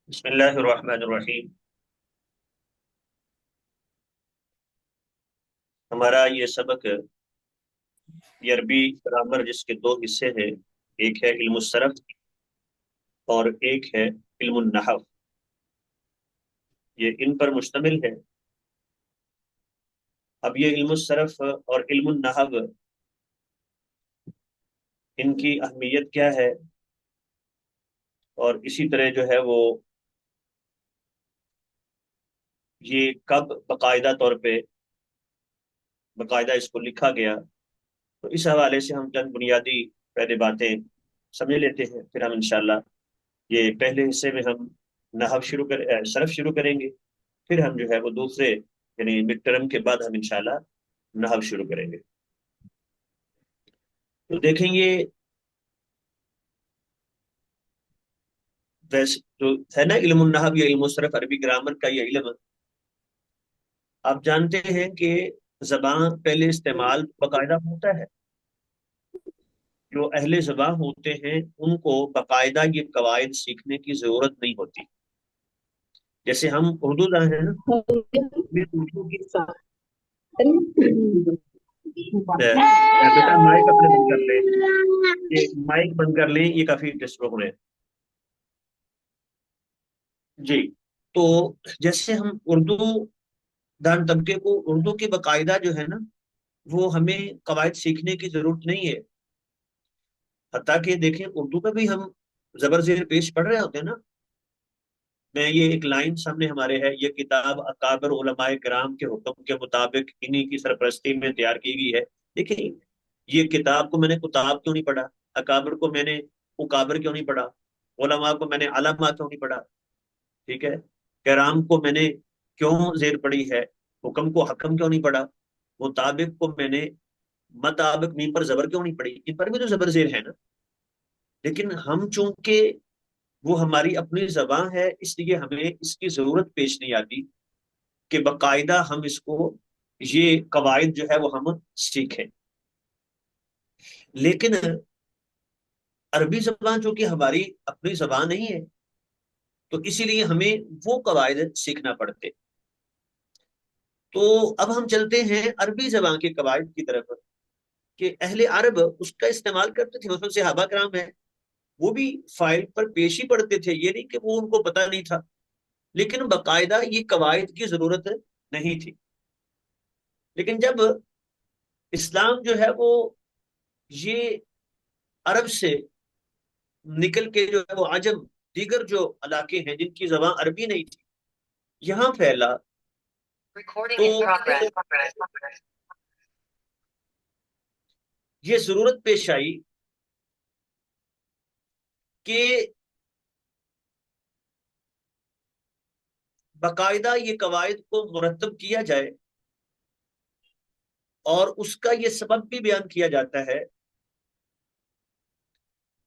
بسم اللہ الرحمن الرحیم۔ ہمارا یہ سبق یہ عربی گرامر جس کے دو حصے ہیں، ایک ہے علم الصرف اور ایک ہے علم النحو۔ یہ ان پر مشتمل ہے۔ اب یہ علم الصرف اور علم النحو، ان کی اہمیت کیا ہے، اور اسی طرح جو ہے وہ یہ کب باقاعدہ اس کو لکھا گیا، تو اس حوالے سے ہم چند بنیادی پہلے باتیں سمجھ لیتے ہیں، پھر ہم انشاءاللہ یہ پہلے حصے میں ہم صرف شروع کریں گے، پھر ہم جو ہے وہ دوسرے یعنی مڈ ٹرم کے بعد ہم انشاءاللہ نحو شروع کریں گے۔ تو دیکھیں گے، ویسے جو ہے نا علم النحو یا علم الصرف، عربی گرامر کا یہ علم، آپ جانتے ہیں کہ زبان پہلے استعمال باقاعدہ ہوتا ہے۔ جو اہل زبان ہوتے ہیں ان کو باقاعدہ یہ قواعد سیکھنے کی ضرورت نہیں ہوتی۔ جیسے ہم اردو داں ہیں نا، بھی اردو کی بیٹا مائک اپنے بند کر لیں، یہ مائک بند کر لیں، یہ کافی ڈسٹرب ہو رہے ہیں جی۔ تو جیسے ہم اردو دان طبقے کو اردو کی باقاعدہ جو ہے نا وہ ہمیں قواعد سیکھنے کی ضرورت نہیں ہے۔ حتیٰ کہ دیکھیں اردو میں بھی ہم زبر زیر پیش پڑھ رہے ہوتے ہیں نا۔ میں یہ ایک لائن سامنے ہمارے ہے، یہ کتاب اکابر علماء کرام کے حکم کے مطابق انہی کی سرپرستی میں تیار کی گئی ہے۔ دیکھیں یہ کتاب کو میں نے کتاب کیوں نہیں پڑھا، اکابر کو میں نے اکابر کیوں نہیں پڑھا، علماء کو میں نے علماء کیوں نہیں پڑھا، ٹھیک ہے، کرام کو میں نے کیوں زیر پڑھی ہے، حکم کو حکم کیوں نہیں پڑھا، مطابق کو میں نے مطابق میم پر زبر کیوں نہیں پڑھی، ان پر بھی تو زبر زیر ہے نا۔ لیکن ہم چونکہ وہ ہماری اپنی زبان ہے، اس لیے ہمیں اس کی ضرورت پیش نہیں آتی کہ باقاعدہ ہم اس کو یہ قواعد جو ہے وہ ہم سیکھیں۔ لیکن عربی زبان جو کہ ہماری اپنی زبان نہیں ہے، تو اسی لیے ہمیں وہ قواعد سیکھنا پڑتے۔ تو اب ہم چلتے ہیں عربی زبان کے قواعد کی طرف، کہ اہل عرب اس کا استعمال کرتے تھے، مثلا صحابہ کرام ہیں وہ بھی فائل پر پیش ہی پڑھتے تھے، یہ نہیں کہ وہ ان کو پتہ نہیں تھا، لیکن باقاعدہ یہ قواعد کی ضرورت نہیں تھی۔ لیکن جب اسلام جو ہے وہ یہ عرب سے نکل کے جو ہے وہ عجم، دیگر جو علاقے ہیں جن کی زبان عربی نہیں تھی، یہاں پھیلا، تو یہ ضرورت پیش آئی کہ باقاعدہ یہ قواعد کو مرتب کیا جائے، اور اس کا یہ سبب بھی بیان کیا جاتا ہے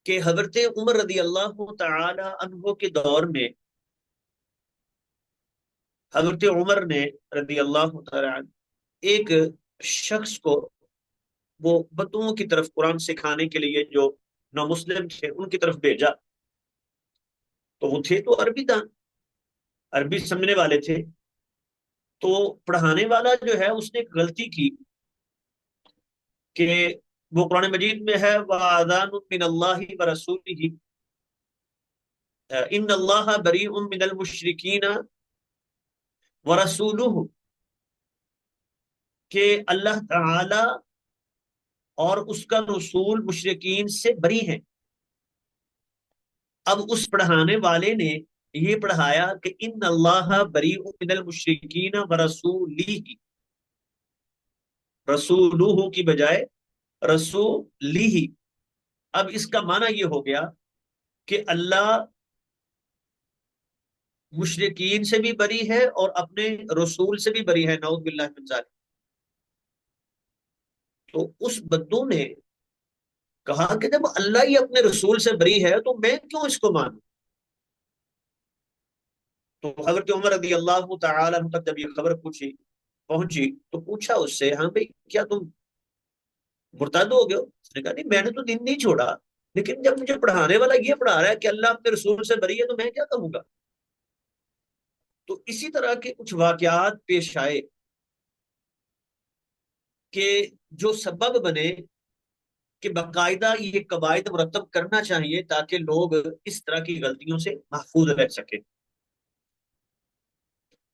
کہ حضرت عمر رضی اللہ تعالی عنہ کے دور میں حضرت عمر نے رضی اللہ تعالی عنہ ایک شخص کو وہ بدوؤں کی طرف قرآن سکھانے کے لیے جو نو مسلم تھے ان کی طرف بھیجا، تو وہ تھے تو عربی دان، عربی سمجھنے والے تھے۔ تو پڑھانے والا جو ہے اس نے ایک غلطی کی کہ وہ قرآن مجید میں ہے وَآذَانٌ مِّنَ اللَّهِ وَرَسُولِهِ إِنَّ اللَّهَ بَرِيءٌ مِّنَ الْمُشْرِكِينَ وَرَسُولُهُ، کہ اللہ تعالی اور اس کا رسول مشرکین سے بری ہیں۔ اب اس پڑھانے والے نے یہ پڑھایا کہ ان اللہ بریء من المشرکین ورسولہ، رسولہ کی بجائے رسولہ۔ اب اس کا معنی یہ ہو گیا کہ اللہ مشرکین سے بھی بری ہے اور اپنے رسول سے بھی بری ہے، نعوذ باللہ من ذالک۔ تو اس بدو نے کہا کہ جب اللہ ہی اپنے رسول سے بری ہے تو میں کیوں اس کو مانوں؟ تو حضرت عمر رضی اللہ تعالی عنہ تک جب یہ خبر پہنچی تو پوچھا اس سے، ہاں بھائی کیا تم مرتد ہو گئے ہو؟ اس نے کہا نہیں میں نے تو دین نہیں چھوڑا، لیکن جب مجھے پڑھانے والا یہ پڑھا رہا ہے کہ اللہ اپنے رسول سے بری ہے تو میں کیا کہوں گا؟ تو اسی طرح کے کچھ واقعات پیش آئے کہ جو سبب بنے کہ باقاعدہ یہ قواعد مرتب کرنا چاہیے تاکہ لوگ اس طرح کی غلطیوں سے محفوظ رہ سکیں۔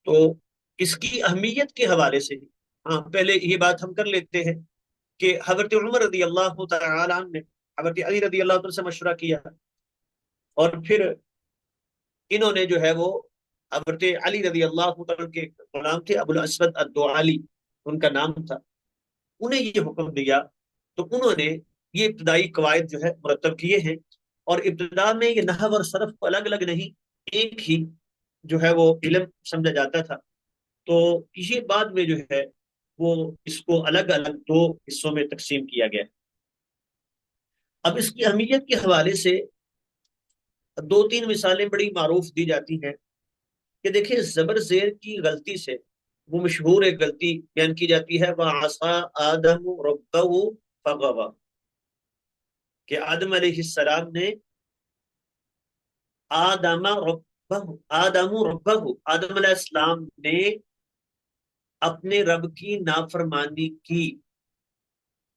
تو اس کی اہمیت کے حوالے سے، ہاں پہلے یہ بات ہم کر لیتے ہیں کہ حضرت عمر رضی اللہ تعالی عنہ نے حضرت علی رضی اللہ عنہ سے مشورہ کیا، اور پھر انہوں نے جو ہے وہ حضرت علی رضی اللہ تعالی کے غلام تھے، ابو الاسود الدعالی ان کا نام تھا، انہیں یہ حکم دیا۔ تو انہوں نے یہ ابتدائی قواعد جو ہے مرتب کیے ہیں، اور ابتدا میں یہ نحو اور صرف کو الگ الگ نہیں، ایک ہی جو ہے وہ علم سمجھا جاتا تھا۔ تو یہ بعد میں جو ہے وہ اس کو الگ الگ دو حصوں میں تقسیم کیا گیا۔ اب اس کی اہمیت کے حوالے سے دو تین مثالیں بڑی معروف دی جاتی ہیں کہ دیکھیں زبر زیر کی غلطی سے وہ مشہور ایک غلطی بیان کی جاتی ہے، وَعَصَىٰ آدَمُ رَبَّهُ فَغَوَىٰ، کہ آدم علیہ السلام نے آدم ربہ آدم علیہ السلام نے اپنے رب کی نافرمانی کی۔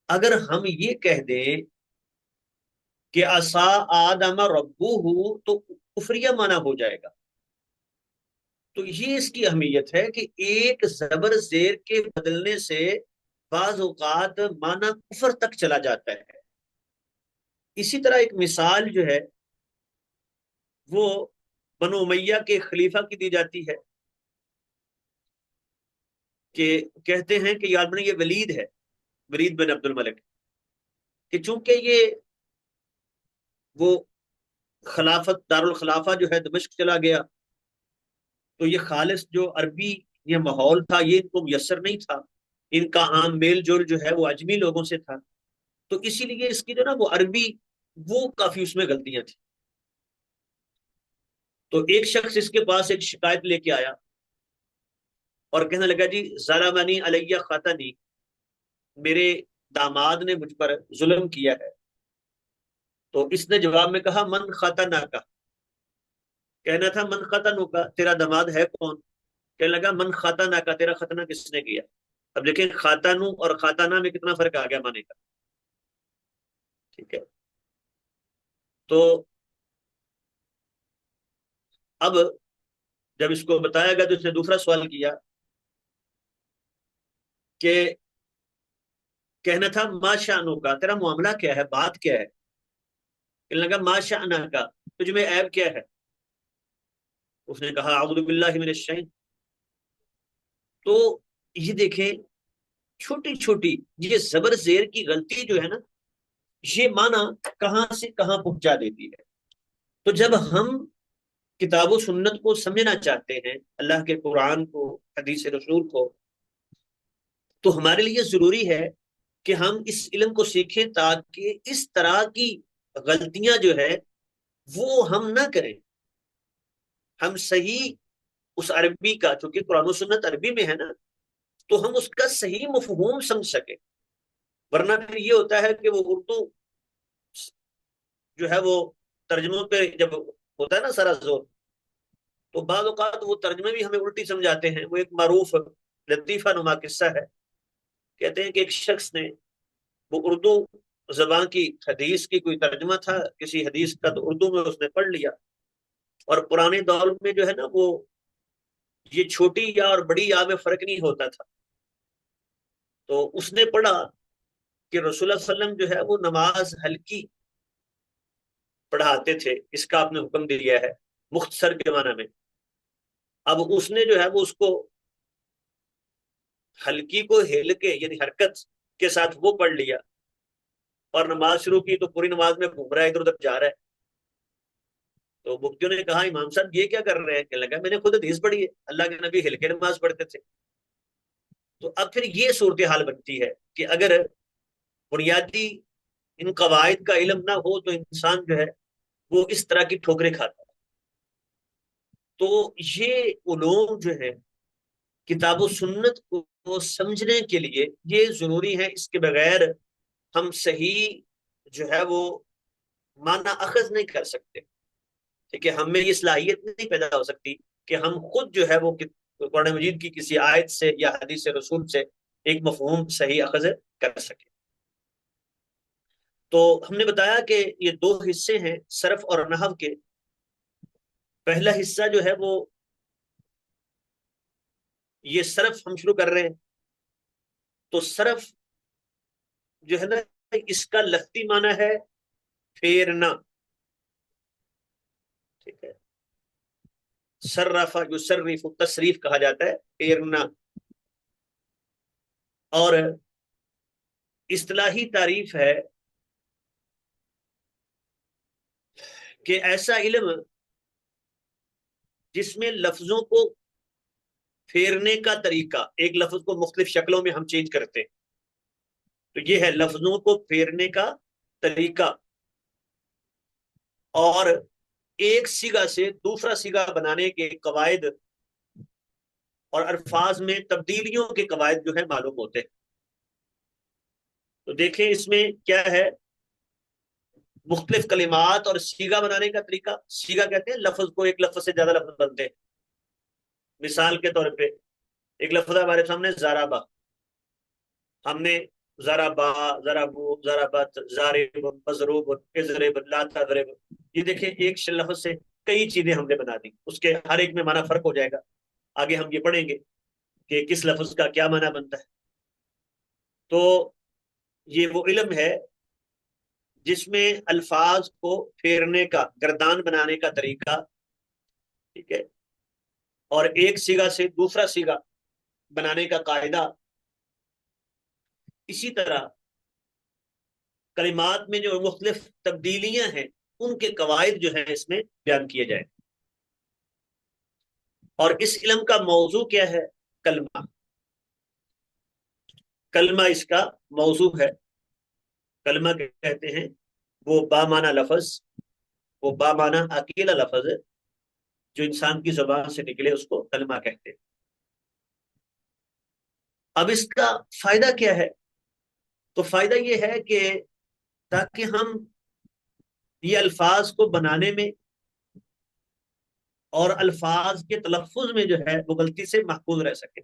اگر ہم یہ کہہ دیں کہ عصا آدم ربہ تو کفریہ معنی ہو جائے گا۔ تو یہ اس کی اہمیت ہے کہ ایک زبر زیر کے بدلنے سے بعض اوقات معنی کفر تک چلا جاتا ہے۔ اسی طرح ایک مثال جو ہے وہ بنو امیہ کے خلیفہ کی دی جاتی ہے کہ کہتے ہیں کہ یار یہ ولید ہے، ولید بن عبد الملک، کہ چونکہ یہ وہ خلافت دارالخلافہ جو ہے دمشق چلا گیا، تو یہ خالص جو عربی یہ ماحول تھا یہ ان کو میسر نہیں تھا، ان کا عام میل جول جو ہے وہ اجمی لوگوں سے تھا، تو اسی لیے اس کی جو نا وہ عربی وہ کافی اس میں غلطیاں تھیں۔ تو ایک شخص اس کے پاس ایک شکایت لے کے آیا اور کہنے لگا جی ظلمنی علیہ خاتنی، میرے داماد نے مجھ پر ظلم کیا ہے۔ تو اس نے جواب میں کہا من خاتنہ کا، کہنا تھا من خاتنو کا، تیرا داماد ہے کون؟ کہنے لگا من خاتنہ کا، تیرا ختنہ کس نے کیا؟ اب دیکھیں خاتنو اور خاتنہ میں کتنا فرق آ گیا معنی کا، ٹھیک ہے۔ تو اب جب اس کو بتایا گیا تو اس نے دوسرا سوال کیا کہ کہنا تھا ما شانو کا، تیرا معاملہ کیا ہے، بات کیا ہے؟ کہنے لگا ما شأنہ کا، تجھ میں عیب کیا ہے؟ اس نے کہا اعوذ باللہ من الشیطان۔ تو یہ دیکھیں چھوٹی چھوٹی یہ زبر زیر کی غلطی جو ہے نا، یہ معنی کہاں سے کہاں پہنچا دیتی ہے۔ تو جب ہم کتاب و سنت کو سمجھنا چاہتے ہیں، اللہ کے قرآن کو، حدیث رسول کو، تو ہمارے لیے ضروری ہے کہ ہم اس علم کو سیکھیں تاکہ اس طرح کی غلطیاں جو ہے وہ ہم نہ کریں، ہم صحیح اس عربی کا، چونکہ قرآن و سنت عربی میں ہے نا، تو ہم اس کا صحیح مفہوم سمجھ سکیں۔ ورنہ پھر یہ ہوتا ہے کہ وہ اردو جو ہے وہ ترجموں پہ جب ہوتا ہے نا سارا زور، تو بعض اوقات وہ ترجمے بھی ہمیں الٹی سمجھاتے ہیں۔ وہ ایک معروف لطیفہ نما قصہ ہے، کہتے ہیں کہ ایک شخص نے وہ اردو زبان کی حدیث کی کوئی ترجمہ تھا کسی حدیث کا، تو اردو میں اس نے پڑھ لیا، اور پرانے دور میں جو ہے نا وہ یہ چھوٹی یا اور بڑی یا میں فرق نہیں ہوتا تھا۔ تو اس نے پڑھا کہ رسول اللہ صلی اللہ علیہ وسلم جو ہے وہ نماز ہلکی پڑھاتے تھے، اس کا آپ نے حکم دیا ہے مختصر کے معنی میں۔ اب اس نے جو ہے وہ اس کو ہلکی کو ہل کے یعنی حرکت کے ساتھ وہ پڑھ لیا، اور نماز شروع کی تو پوری نماز میں گھوم رہا ہے، ادھر ادھر جا رہا ہے۔ تو مفتیوں نے کہا امام صاحب یہ کیا کر رہے ہیں؟ کہنے لگا میں نے خود حدیث پڑھی ہے، اللہ کے نبی ہل کے نماز پڑھتے تھے۔ تو اب پھر یہ صورتحال بنتی ہے کہ اگر بنیادی ان قواعد کا علم نہ ہو تو انسان جو ہے وہ اس طرح کی ٹھوکریں کھاتا ہے۔ تو یہ علوم جو ہے کتاب و سنت کو سمجھنے کے لیے یہ ضروری ہے، اس کے بغیر ہم صحیح جو ہے وہ معنی اخذ نہیں کر سکتے، ٹھیک ہے، ہم میں یہ صلاحیت نہیں پیدا ہو سکتی کہ ہم خود جو ہے وہ قرآن مجید کی کسی آیت سے یا حدیث رسول سے ایک مفہوم صحیح اخذ کر سکیں۔ تو ہم نے بتایا کہ یہ دو حصے ہیں صرف اور نحو کے۔ پہلا حصہ جو ہے وہ یہ صرف ہم شروع کر رہے ہیں، تو صرف جو ہے نا اس کا لفظی معنی ہے پھیرنا، ٹھیک ہے، صرف یصرف تصریف کہا جاتا ہے، پھیرنا۔ اور اصطلاحی تعریف ہے کہ ایسا علم جس میں لفظوں کو پھیرنے کا طریقہ، ایک لفظ کو مختلف شکلوں میں ہم چینج کرتے ہیں، تو یہ ہے لفظوں کو پھیرنے کا طریقہ، اور ایک صیغہ سے دوسرا صیغہ بنانے کے قواعد اور الفاظ میں تبدیلیوں کے قواعد جو ہے معلوم ہوتے ہیں۔ تو دیکھیں اس میں کیا ہے، مختلف کلمات اور صیغہ بنانے کا طریقہ۔ صیغہ کہتے ہیں لفظ کو، ایک لفظ سے زیادہ لفظ بنتے ہیں۔ مثال کے طور پہ ایک لفظ ہمارے سامنے زارابا، ہم نے زارابا، زارابو، زارابت، زارب، مضروب، اضرب، لا تضرب، یہ دیکھیں ایک لفظ سے کئی چیزیں ہم نے بنا دی، اس کے ہر ایک میں معنی فرق ہو جائے گا۔ آگے ہم یہ پڑھیں گے کہ کس لفظ کا کیا معنی بنتا ہے۔ تو یہ وہ علم ہے جس میں الفاظ کو پھیرنے کا، گردان بنانے کا طریقہ، ٹھیک ہے، اور ایک صیغہ سے دوسرا صیغہ بنانے کا قاعدہ، اسی طرح کلمات میں جو مختلف تبدیلیاں ہیں ان کے قواعد جو ہیں اس میں بیان کیے جائیں۔ اور اس علم کا موضوع کیا ہے؟ کلمہ۔ کلمہ اس کا موضوع ہے۔ کلمہ کہتے ہیں وہ بامانہ لفظ، وہ بامانہ اکیلا لفظ جو انسان کی زبان سے نکلے اس کو کلمہ کہتے ہیں۔ اب اس کا فائدہ کیا ہے؟ تو فائدہ یہ ہے کہ تاکہ ہم یہ الفاظ کو بنانے میں اور الفاظ کے تلفظ میں جو ہے وہ غلطی سے محفوظ رہ سکے۔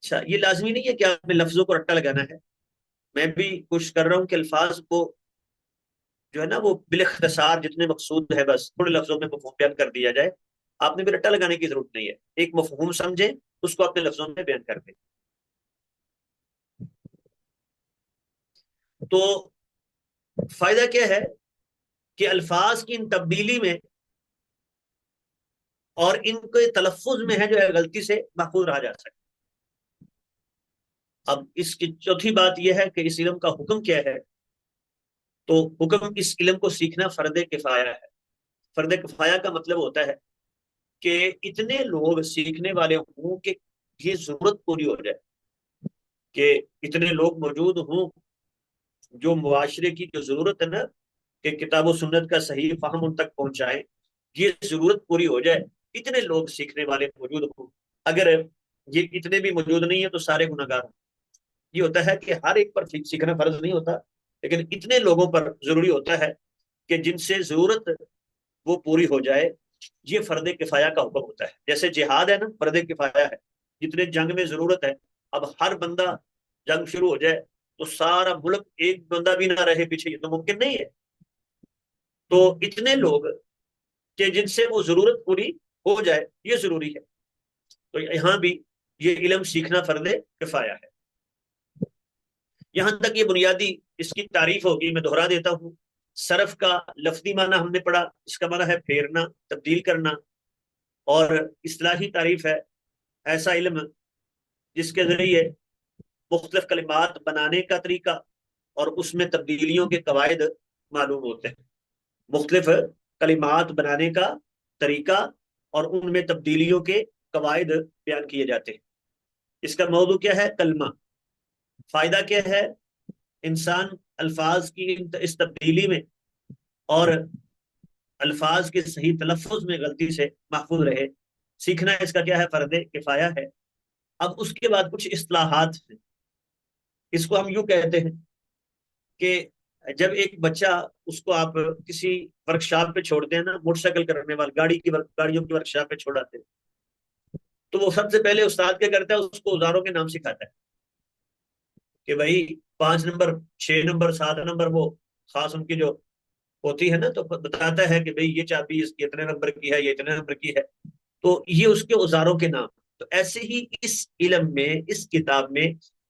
اچھا، یہ لازمی نہیں ہے کہ آپ نے لفظوں کو رٹا لگانا ہے، میں بھی کوشش کر رہا ہوں کہ الفاظ کو جو ہے نا وہ بالاختصار جتنے مقصود ہے بس تھوڑے لفظوں میں مفہوم بیان کر دیا جائے۔ آپ نے بھی رٹا لگانے کی ضرورت نہیں ہے، ایک مفہوم سمجھیں اس کو اپنے لفظوں میں بیان کر دیں۔ تو فائدہ کیا ہے کہ الفاظ کی ان تبدیلی میں اور ان کے تلفظ میں ہے جو ہے غلطی سے محفوظ رہا جا سکے۔ اب اس کی چوتھی بات یہ ہے کہ اس علم کا حکم کیا ہے؟ تو حکم اس علم کو سیکھنا فرض کفایہ ہے۔ فرض کفایہ کا مطلب ہوتا ہے کہ اتنے لوگ سیکھنے والے ہوں کہ یہ ضرورت پوری ہو جائے، کہ اتنے لوگ موجود ہوں جو معاشرے کی جو ضرورت ہے نا کہ کتاب و سنت کا صحیح فہم ان تک پہنچائیں، یہ ضرورت پوری ہو جائے، اتنے لوگ سیکھنے والے موجود ہوں۔ اگر یہ اتنے بھی موجود نہیں ہیں تو سارے گناہگار ہیں۔ یہ ہوتا ہے کہ ہر ایک پر سیکھنا فرض نہیں ہوتا، لیکن اتنے لوگوں پر ضروری ہوتا ہے کہ جن سے ضرورت وہ پوری ہو جائے، یہ فرض کفایہ کا حکم ہوتا ہے۔ جیسے جہاد ہے نا، فرض کفایہ ہے، جتنے جنگ میں ضرورت ہے، اب ہر بندہ جنگ شروع ہو جائے تو سارا ملک ایک بندہ بھی نہ رہے پیچھے، یہ تو ممکن نہیں ہے۔ تو اتنے لوگ کہ جن سے وہ ضرورت پوری ہو جائے، یہ ضروری ہے۔ تو یہاں بھی یہ علم سیکھنا فرض کفایہ ہے۔ یہاں تک یہ بنیادی اس کی تعریف ہوگی، میں دہرا دیتا ہوں۔ صرف کا لفظی معنی ہم نے پڑھا، اس کا معنی ہے پھیرنا، تبدیل کرنا، اور اصطلاحی تعریف ہے ایسا علم جس کے ذریعے مختلف کلمات بنانے کا طریقہ اور اس میں تبدیلیوں کے قواعد معلوم ہوتے ہیں۔ مختلف کلمات بنانے کا طریقہ اور ان میں تبدیلیوں کے قواعد بیان کیے جاتے ہیں۔ اس کا موضوع کیا ہے؟ کلمہ۔ فائدہ کیا ہے؟ انسان الفاظ کی اس تبدیلی میں اور الفاظ کے صحیح تلفظ میں غلطی سے محفوظ رہے۔ سیکھنا اس کا کیا ہے؟ فرض کفایہ ہے۔ اب اس کے بعد کچھ اصطلاحات ہیں، اس کو ہم یوں کہتے ہیں کہ جب ایک بچہ، اس کو آپ کسی ورکشاپ پہ چھوڑتے ہیں نا، موٹر سائیکل کرنے والی گاڑیوں کی ورکشاپ پہ چھوڑاتے ہیں، تو وہ سب سے پہلے استاد کیا کرتا ہے، اس کو اوزاروں کے نام سکھاتا ہے کہ بھائی 5 نمبر، 6 نمبر، 7 نمبر، وہ خاص ان کی جو ہوتی ہے نا، تو بتاتا ہے کہ بھائی یہ چابی اس کی اتنے نمبر کی ہے، یہ اتنے نمبر کی ہے، تو یہ اس کے اوزاروں کے نام۔ تو ایسے ہی اس علم میں، اس کتاب میں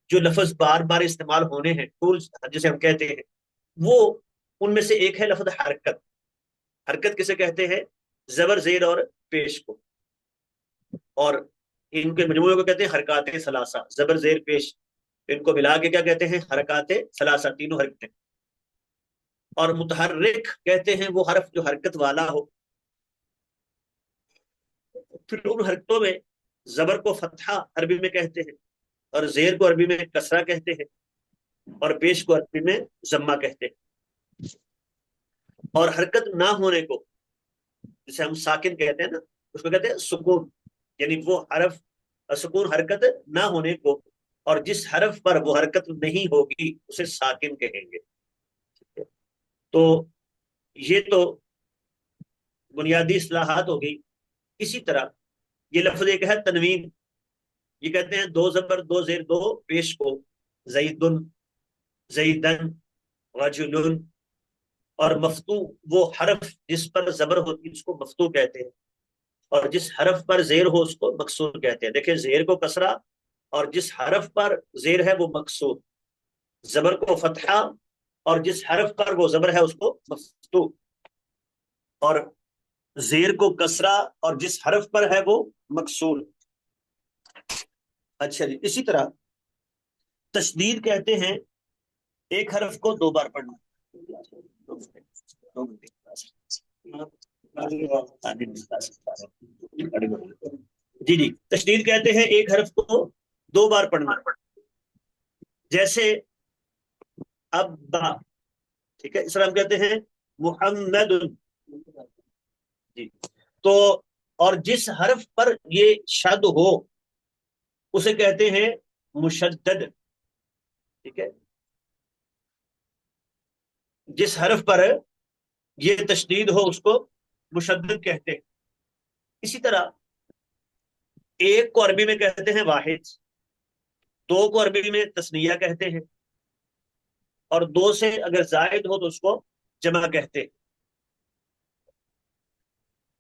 جو لفظ بار بار استعمال ہونے ہیں، ٹولز جسے ہم کہتے ہیں، وہ ان میں سے ایک ہے لفظ حرکت۔ حرکت کسے کہتے ہیں؟ زبر، زیر اور پیش کو، اور ان کے مجموعے کو کہتے ہیں حرکات ثلاثہ، زبر، زیر، پیش، ان کو ملا کے کیا کہتے ہیں؟ حرکات ثلاثہ، تینوں حرکتیں۔ اور متحرک کہتے ہیں وہ حرف جو حرکت والا ہو۔ پھر ان حرکتوں میں زبر کو فتحہ عربی میں کہتے ہیں، اور زیر کو عربی میں کسرہ کہتے ہیں، اور پیش کو عربی میں ضمہ کہتے ہیں۔ اور حرکت نہ ہونے کو، جسے ہم ساکن کہتے ہیں نا، اس کو کہتے ہیں سکون، یعنی وہ حرف، سکون حرکت نہ ہونے کو، اور جس حرف پر وہ حرکت نہیں ہوگی اسے ساکن کہیں گے۔ تو یہ تو بنیادی اصطلاحات ہو گئی۔ اسی طرح یہ لفظ ایک ہے تنوین، یہ کہتے ہیں 2 زبر 2 زیر 2 پیش کو، زیدن، زیدن، رجلن۔ اور مفتو وہ حرف جس پر زبر ہوتی ہے اس کو مفتو کہتے ہیں، اور جس حرف پر زیر ہو اس کو مکسور کہتے ہیں۔ دیکھیں، زیر کو کسرہ، اور جس حرف پر زیر ہے وہ مکسور، زبر کو فتحہ، اور جس حرف پر وہ زبر ہے اس کو مفتو، اور زیر کو کسرہ، اور جس حرف پر ہے وہ مکسور۔ اچھا جی، اسی طرح تشدید کہتے ہیں ایک حرف کو 2 بار پڑھنا۔ جی جی، تشدید کہتے ہیں ایک حرف کو 2 بار پڑھنا، جیسے ابا، ٹھیک ہے، اس طرح ہم کہتے ہیں محمد، جی۔ تو اور جس حرف پر یہ شد ہو اسے کہتے ہیں مشدد، ٹھیک ہے، جس حرف پر یہ تشدید ہو اس کو مشدد کہتے ہیں۔ اسی طرح ایک کو عربی میں کہتے ہیں واحد، 2 کو عربی میں تثنیہ کہتے ہیں، اور 2 سے اگر زائد ہو تو اس کو جمع کہتے ہیں۔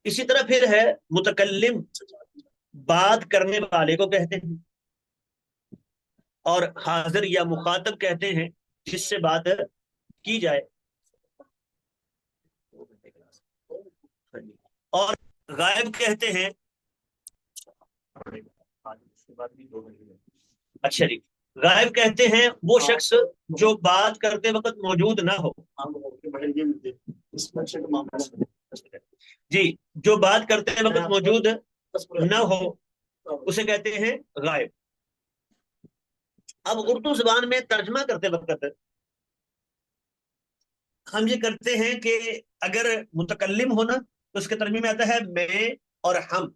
اسی طرح پھر ہے متکلم، بات کرنے والے کو کہتے ہیں، اور حاضر یا مخاطب کہتے ہیں جس سے بات کی جائے، اور غائب کہتے ہیں، اچھا جی، غائب کہتے ہیں وہ شخص جو بات کرتے وقت موجود نہ ہو، جی، جو بات کرتے وقت موجود نہ ہو اسے کہتے ہیں غائب۔ اب اردو زبان میں ترجمہ کرتے وقت ہم یہ کرتے ہیں کہ اگر متکلم ہونا تو اس کے ترجمے میں آتا ہے میں اور ہم،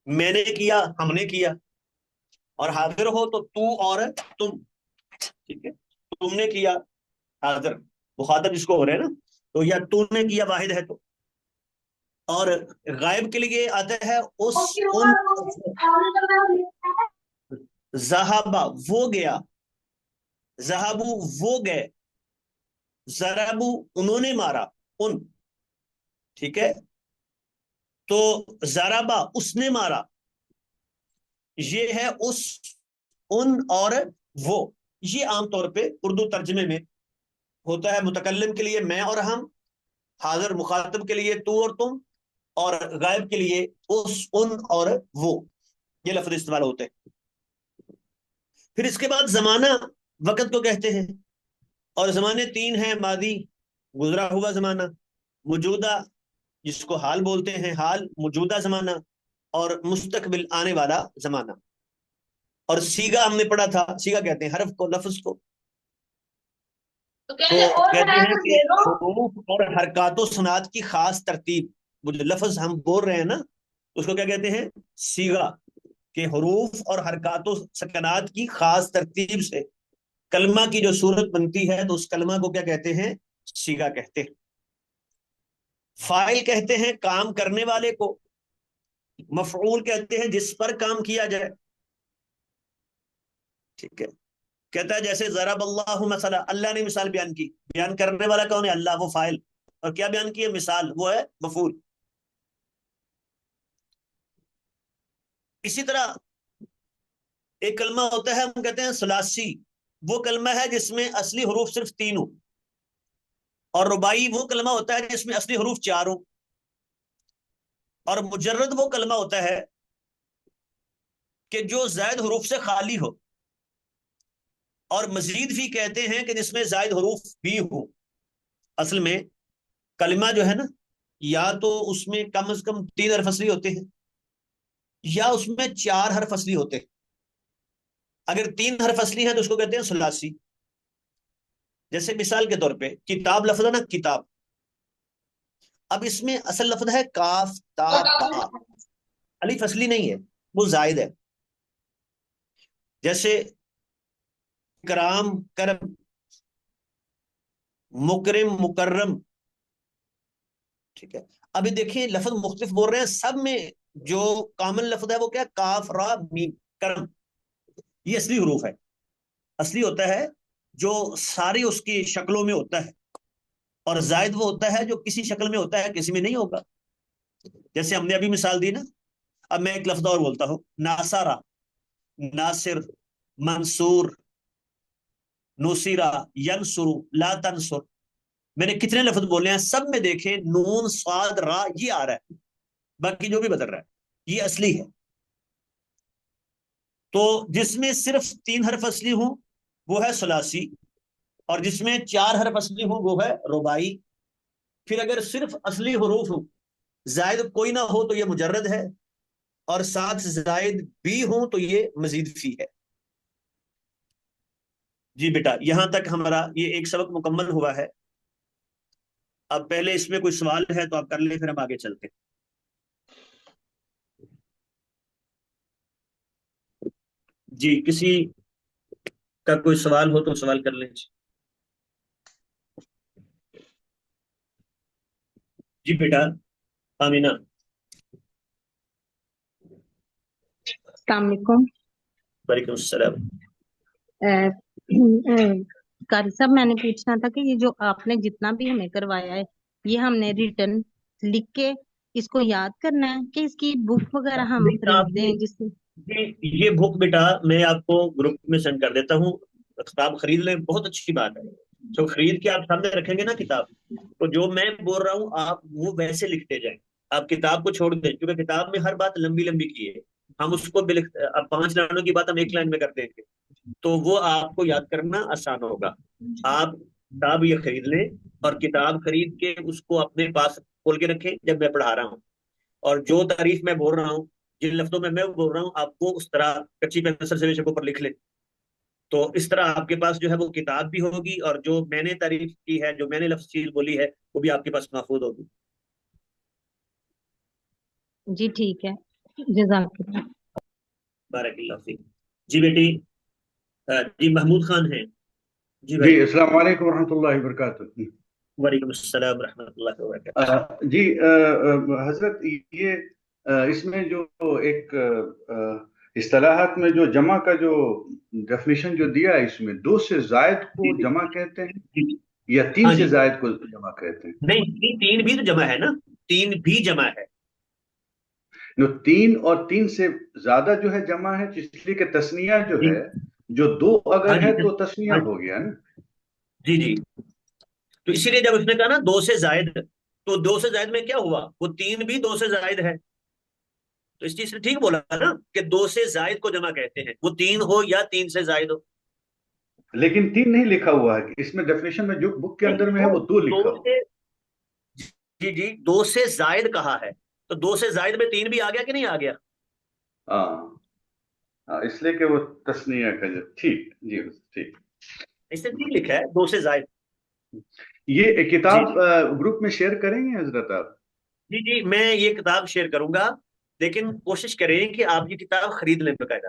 میں نے کیا، ہم نے کیا، اور حاضر ہو تو تو اور تم، ٹھیک ہے، تم نے کیا، حاضر مخاطب جس کو ہو رہے ہیں نا، تو یا تو نے کیا واحد ہے تو۔ اور غائب کے لیے آتا ہے اس ان، ذہبا وہ گیا، ذہبو وہ گئے، ضربو انہوں نے مارا، ان، ٹھیک ہے، تو ضربا اس نے مارا، یہ ہے اس، ان اور وہ۔ یہ عام طور پہ اردو ترجمے میں ہوتا ہے متکلم کے لیے میں اور ہم، حاضر مخاطب کے لیے تو اور تم، اور غائب کے لیے اس، ان اور وہ، یہ لفظ استعمال ہوتے ہیں۔ پھر اس کے بعد زمانہ وقت کو کہتے ہیں، اور زمانے 3 ہیں: ماضی گزرا ہوا زمانہ، موجودہ جس کو حال بولتے ہیں حال، موجودہ زمانہ، اور مستقبل آنے والا زمانہ۔ اور سیگا ہم نے پڑھا تھا، سیگا کہتے ہیں حرف کو، لفظ کو، تو کہتے ہیں کہ حروف اور حرکات و صنعت کی خاص ترتیب، وہ جو لفظ ہم بول رہے ہیں نا اس کو کیا کہتے ہیں؟ سیگا، کہ حروف اور حرکات و سکنات کی خاص ترتیب سے کلمہ کی جو صورت بنتی ہے تو اس کلمہ کو کیا کہتے ہیں؟ صیغہ کہتے ہیں. فاعل کہتے ہیں کام کرنے والے کو، مفعول کہتے ہیں جس پر کام کیا جائے. ٹھیک ہے. کہتا ہے جیسے ضرب اللہ مثلا، اللہ نے مثال بیان کی، بیان کرنے والا کون ہے؟ اللہ، وہ فاعل. اور کیا بیان کی ہے؟ مثال، وہ ہے مفعول. اسی طرح ایک کلمہ ہوتا ہے ہم کہتے ہیں ثلاثی، وہ کلمہ ہے جس میں اصلی حروف صرف 3 ہوں. اور رباعی وہ کلمہ ہوتا ہے جس میں اصلی حروف 4 ہوں. اور مجرد وہ کلمہ ہوتا ہے کہ جو زائد حروف سے خالی ہو. اور مزید بھی کہتے ہیں کہ جس میں زائد حروف بھی ہوں. اصل میں کلمہ جو ہے نا، یا تو اس میں کم از کم 3 حرف اصلی ہوتے ہیں، یا اس میں 4 حرف اصلی ہوتے ہیں. اگر 3 حرف اصلی ہیں تو اس کو کہتے ہیں ثلاثی. جیسے مثال کے طور پہ کتاب لفظ ہے نا، کتاب. اب اس میں اصل لفظ ہے کاف تا تا، الف اصلی نہیں ہے، وہ زائد ہے. جیسے کرام کرم، مکرم مکرم. ٹھیک ہے. ابھی دیکھیں لفظ مختلف بول رہے ہیں، سب میں جو کامن لفظ ہے وہ کیا؟ کاف را میم کرم. یہ اصلی حروف ہے. اصلی ہوتا ہے جو ساری اس کی شکلوں میں ہوتا ہے، اور زائد وہ ہوتا ہے جو کسی شکل میں ہوتا ہے کسی میں نہیں ہوگا. جیسے ہم نے ابھی مثال دی نا. اب میں ایک لفظ اور بولتا ہوں، ناصرہ، ناصر، منصور، نصیرہ، ینصر، لا تنصر. میں نے کتنے لفظ بولے ہیں؟ سب میں دیکھیں نون صاد را یہ آ رہا ہے، باقی جو بھی بدل رہا ہے یہ اصلی ہے. تو جس میں صرف 3 حرف اصلی ہوں وہ ہے ثلاثی، اور جس میں 4 حرف اصلی ہوں وہ ہے رباعی. پھر اگر صرف اصلی حروف ہوں، زائد کوئی نہ ہو تو یہ مجرد ہے، اور ساتھ زائد بھی ہوں تو یہ مزید فی ہے. جی بیٹا، یہاں تک ہمارا یہ ایک سبق مکمل ہوا ہے. اب پہلے اس میں کوئی سوال ہے تو آپ کر لیں، پھر ہم آگے چلتے ہیں. جی، کسی کا کوئی سوال ہو تو سوال کر لیں. جی بیٹا آمینہ. السلام علیکم. وعلیکم السلام. قاری صاحب، میں نے پوچھنا تھا کہ یہ جو آپ نے جتنا بھی ہمیں کروایا ہے، یہ ہم نے ریٹن لکھ کے اس کو یاد کرنا ہے کہ اس کی بک وغیرہ ہم نہیں، آپ خرید نے دیں جس سے؟ یہ بک بیٹا میں آپ کو گروپ میں سینڈ کر دیتا ہوں. کتاب خرید لیں، بہت اچھی بات ہے. جو خرید کے آپ سامنے رکھیں گے نا کتاب، تو جو میں بول رہا ہوں آپ وہ ویسے لکھتے جائیں. آپ کتاب کو چھوڑ دیں، کیونکہ کتاب میں ہر بات لمبی لمبی کی ہے. ہم اس کو اب 5 لائنوں کی بات ہم 1 لائن میں کر دیں گے تو وہ آپ کو یاد کرنا آسان ہوگا. آپ کتاب یہ خرید لیں، اور کتاب خرید کے اس کو اپنے پاس کھول کے رکھیں جب میں پڑھا رہا ہوں. اور جو تعریف میں بول رہا ہوں، جن لفظوں میں بول رہا ہوں، آپ کو اس طرح کچی پینسل سے بے شک اوپر لکھ لیں. تو اس طرح آپ کے پاس جو ہے وہ کتاب بھی ہوگی، اور جو میں نے تعریف کی ہے، جو میں نے لفظ چیز بولی ہے، وہ بھی آپ کے پاس محفوظ ہوگی. جی ٹھیک ہے، جزاک اللہ. بارک اللہ فیک. جی بیٹی، جی محمود خان ہیں. جی جی بھائی. السلام علیکم ورحمۃ اللہ وبرکاتہ. وعلیکم السلام ورحمۃ اللہ وبرکاتہ. جی حضرت، یہ اس میں جو ایک اصطلاحات میں جو جمع کا جو ڈیفینیشن جو دیا ہے، اس میں 2 سے زائد جی کو جی جمع کہتے ہیں جی. یا 3 ہاں سے جی. زائد کو جمع کہتے ہیں؟ نہیں، 3 بھی تو جمع ہے نا، 3 بھی جمع ہے. 3 اور 3 سے زیادہ جو ہے جمع ہے، اس لیے کہ تثنیہ جو جی. ہے، جو 2 ہاں اگر جی. ہے تو تثنیہ ہاں ہو گیا نا. جی جی. تو اسی لیے جب اس نے کہا نا 2 سے زائد، تو 2 سے زائد میں کیا ہوا؟ وہ 3 بھی 2 سے زائد ہے. تو اس چیز نے ٹھیک بولا نا کہ 2 سے زائد کو جمع کہتے ہیں، وہ 3 ہو یا 3 سے زائد ہو. لیکن 3 نہیں لکھا ہوا ہے اس میں، ڈیفینیشن میں جو بک کے نہیں، اندر میں ہے وہ 2 دو لکھا ہوا ہے. سے جی جی 2 سے زائد کہا ہے، تو 2 سے زائد میں 3 بھی آ گیا کہ نہیں آ گیا؟ اس لیے کہ وہ تثنیہ کا جو ٹھیک. جی ٹھیک. اس نے ٹھیک لکھا ہے 2 سے زائد. یہ جی کتاب جی گروپ میں شیئر کریں گے حضرت آپ؟ جی جی میں یہ کتاب شیئر کروں گا، لیکن کوشش کریں کہ آپ یہ کتاب خرید لیں باقاعدہ.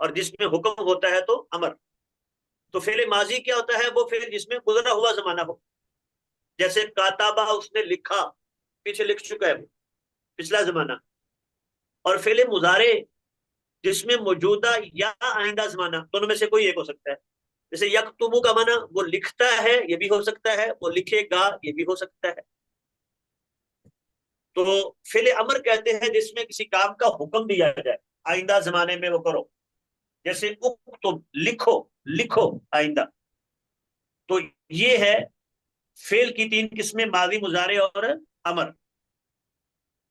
اور جس میں حکم ہوتا ہے تو امر. تو فعل ماضی کیا ہوتا ہے؟ وہ فعل جس میں گزرا ہوا زمانہ ہو. جیسے کاتابہ اس نے لکھا، پیچھے لکھ چکا ہے وہ، پچھلا زمانہ. اور فعل مضارع جس میں موجودہ یا آئندہ زمانہ، دونوں میں سے کوئی ایک ہو سکتا ہے. جیسے یکتبو کا معنی وہ لکھتا ہے، یہ بھی ہو سکتا ہے، وہ لکھے گا، یہ بھی ہو سکتا ہے. تو فعل امر کہتے ہیں جس میں کسی کام کا حکم دیا جائے آئندہ زمانے میں وہ کرو. جیسے اکتب، لکھو، لکھو آئندہ. تو یہ ہے فعل کی تین قسمیں، ماضی، مضارع اور امر.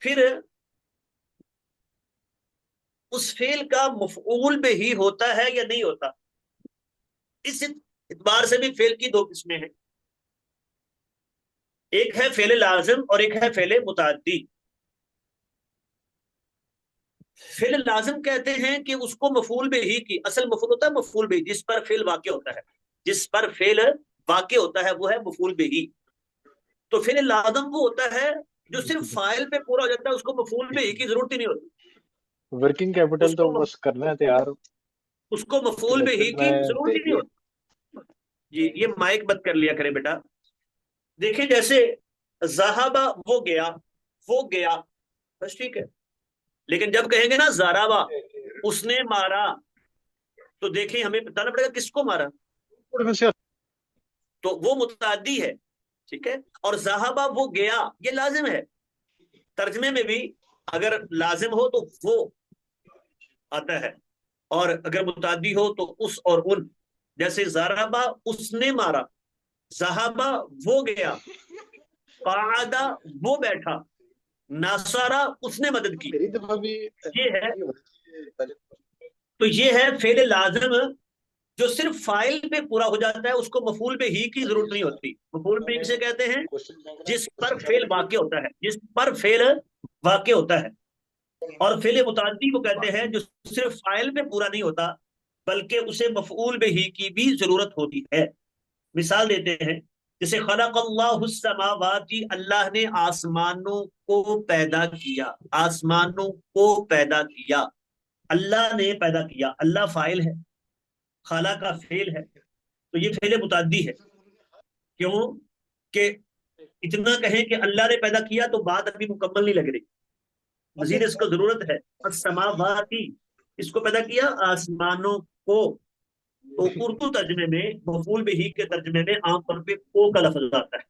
پھر اس فعل کا مفعول بھی ہی ہوتا ہے یا نہیں ہوتا، اس اعتبار سے بھی فعل کی دو قسمیں ہیں. ایک ہے فعل لازم اور ایک ہے فعل متعدی. فعل لازم کہتے ہیں کہ اس کو مفعول بھی ہی کی، اصل مفعول ہوتا ہے مفعول بھی، جس پر فعل واقع ہوتا ہے، جس پر فعل واقع ہوتا ہے وہ ہے مفعول بھی ہی. تو فعل لازم وہ ہوتا ہے جو صرف فاعل پہ پورا ہو جاتا ہے، اس کو مفعول بھی ہی کی ضرورت ہی نہیں ہوتی. ورکنگ کیپٹل تو بس کرنا ہے تیار، اس کو مفعول بھی ہی کی ضرورت ہی نہیں ہوتی. جی یہ مائک بند کر لیا کریں بیٹا. دیکھیں جیسے ذہبہ وہ گیا، وہ گیا، بس ٹھیک ہے. لیکن جب کہیں گے نا زارابا اس نے مارا، تو دیکھیں ہمیں بتانا پڑے گا کس کو مارا. تو وہ متعدی ہے، ٹھیک ہے. اور ذہبہ وہ گیا یہ لازم ہے. ترجمے میں بھی اگر لازم ہو تو وہ آتا ہے، اور اگر متعدی ہو تو اس اور ان. جیسے زارابا اس نے مارا، ذہبہ وہ گیا، قعدہ وہ بیٹھا، ناصارہ اس نے مدد کی. یہ ہے، تو یہ ہے فعل لازم جو صرف فاعل پہ پورا ہو جاتا ہے، اس کو مفعول پہ ہی کی ضرورت نہیں ہوتی. مفعول پہ کسے کہتے ہیں؟ جس پر فعل واقع ہوتا ہے، جس پر فعل واقع ہوتا ہے. اور فعل متعدی کو کہتے ہیں جو صرف فاعل پہ پورا نہیں ہوتا بلکہ اسے مفعول به کی بھی ضرورت ہوتی ہے. مثال دیتے ہیں، جیسے خلق اللہ السماوات، اللہ نے آسمانوں کو پیدا کیا، آسمانوں کو پیدا کیا، اللہ نے پیدا کیا. اللہ فاعل ہے، خلا کا فعل ہے، تو یہ فعل متعدی ہے. کیوں کہ اتنا کہیں کہ اللہ نے پیدا کیا تو بات ابھی مکمل نہیں لگ رہی، مزید اس کو ضرورت ہے. السماواتی، اس کو پیدا کیا آسمانوں کو. تو اردو ترجمے میں مفعول به کے ترجمے میں عام طور پہ کو کا لفظ آتا ہے.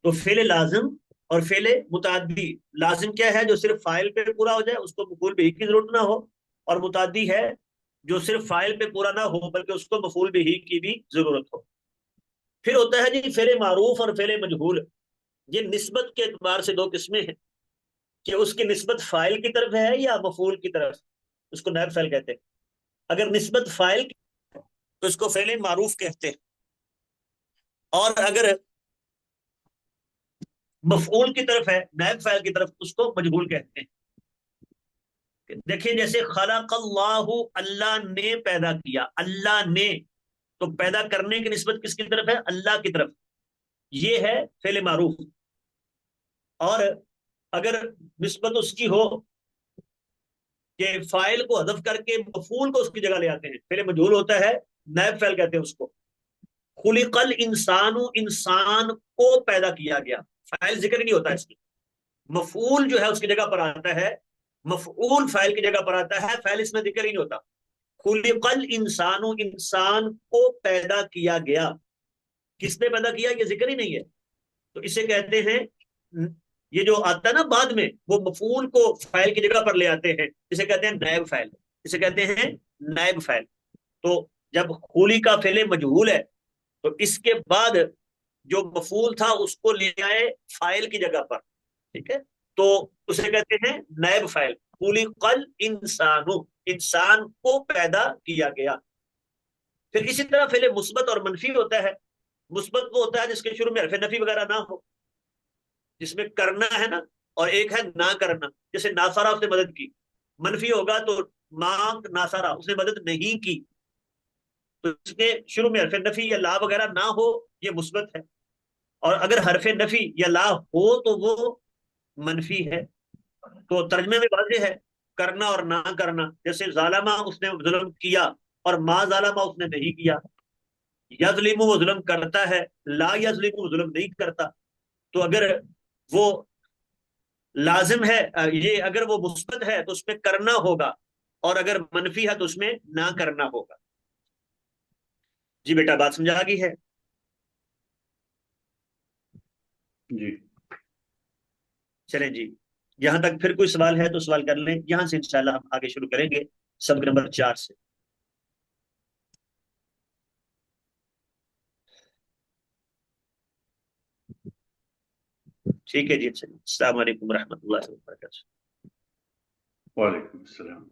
تو فعل لازم اور فعل متعدی، لازم کیا ہے؟ جو صرف فاعل پہ پورا ہو جائے، اس کو مفعول به کی ضرورت نہ ہو. اور متعدی ہے جو صرف فاعل پہ پورا نہ ہو بلکہ اس کو مفعول به کی بھی ضرورت ہو. پھر ہوتا ہے جی فعل معروف اور فعل مجہول. یہ نسبت کے اعتبار سے دو قسمیں ہیں کہ اس کی نسبت فاعل کی طرف ہے یا مفعول کی طرف، اس کو نائب فاعل کہتے ہیں. اگر نسبت فاعل کی تو اس کو فعل معروف کہتے ہیں، اور اگر مفعول کی طرف ہے، نائب فاعل کی طرف، اس کو مجہول کہتے ہیں. دیکھیں جیسے خلق اللہ، اللہ نے پیدا کیا، اللہ نے، تو پیدا کرنے کی نسبت کس کی طرف ہے؟ اللہ کی طرف. یہ ہے فعل معروف. اور اگر نسبت اس کی ہو کہ فاعل کو حذف کر کے مفعول کو اس کی جگہ لے آتے ہیں، فعل مجہول ہوتا ہے، نائب فاعل کہتے ہیں اس کو. خلق الانسان، انسان کو پیدا کیا گیا، فاعل ذکر نہیں ہوتا اس میں. مفعول جو ہے اس کی جگہ پر آتا ہے، مفعول فاعل کی جگہ پر آتا ہے، فاعل اس میں ذکر ہی نہیں ہوتا. خلق الانسان، انسان کو پیدا کیا گیا، کس نے پیدا کیا یہ ذکر ہی نہیں ہے. تو اسے کہتے ہیں، یہ جو آتا ہے نا بعد میں، وہ مفعول کو فاعل کی جگہ پر لے آتے ہیں، اسے کہتے ہیں نائب فاعل، اسے کہتے ہیں نائب فاعل. تو جب خولی کا فعل مجہول ہے تو اس کے بعد جو مفعول تھا اس کو لے آئے فاعل کی جگہ پر، ٹھیک ہے، تو اسے کہتے ہیں نائب فاعل. خلق الانسان، انسان کو پیدا کیا گیا. پھر اسی طرح فعل مثبت اور منفی ہوتا ہے. مثبت وہ ہوتا ہے جس کے شروع میں حرف نفی وغیرہ نہ ہو، جس میں کرنا ہے نا، اور ایک ہے نہ کرنا. جیسے ناصارہ اس نے مدد کی. منفی ہوگا تو ماں ناصارہ اس نے مدد نہیں کی، تو اس کے شروع میں حرف نفی یا لا وغیرہ نہ ہو، یہ مثبت ہے. اور اگر حرف نفی یا لا ہو تو وہ منفی ہے. تو ترجمے میں واضح ہے کرنا اور نہ کرنا. جیسے ظالمہ اس نے ظلم کیا اور ما ظالمہ اس نے نہیں کیا. یظلم وہ ظلم کرتا ہے, لا یظلم وہ ظلم نہیں کرتا. تو اگر وہ لازم ہے, یہ اگر وہ مثبت ہے تو اس میں کرنا ہوگا, اور اگر منفی ہے تو اس میں نہ کرنا ہوگا. جی بیٹا بات سمجھا گئی ہے؟ جی چلیں جی, یہاں تک پھر کوئی سوال ہے تو سوال کر لیں. یہاں سے انشاءاللہ ہم آگے شروع کریں گے سبق نمبر 4 سے. ٹھیک ہے جی, السلام علیکم ورحمۃ اللہ وبرکاتہ. وعلیکم السلام.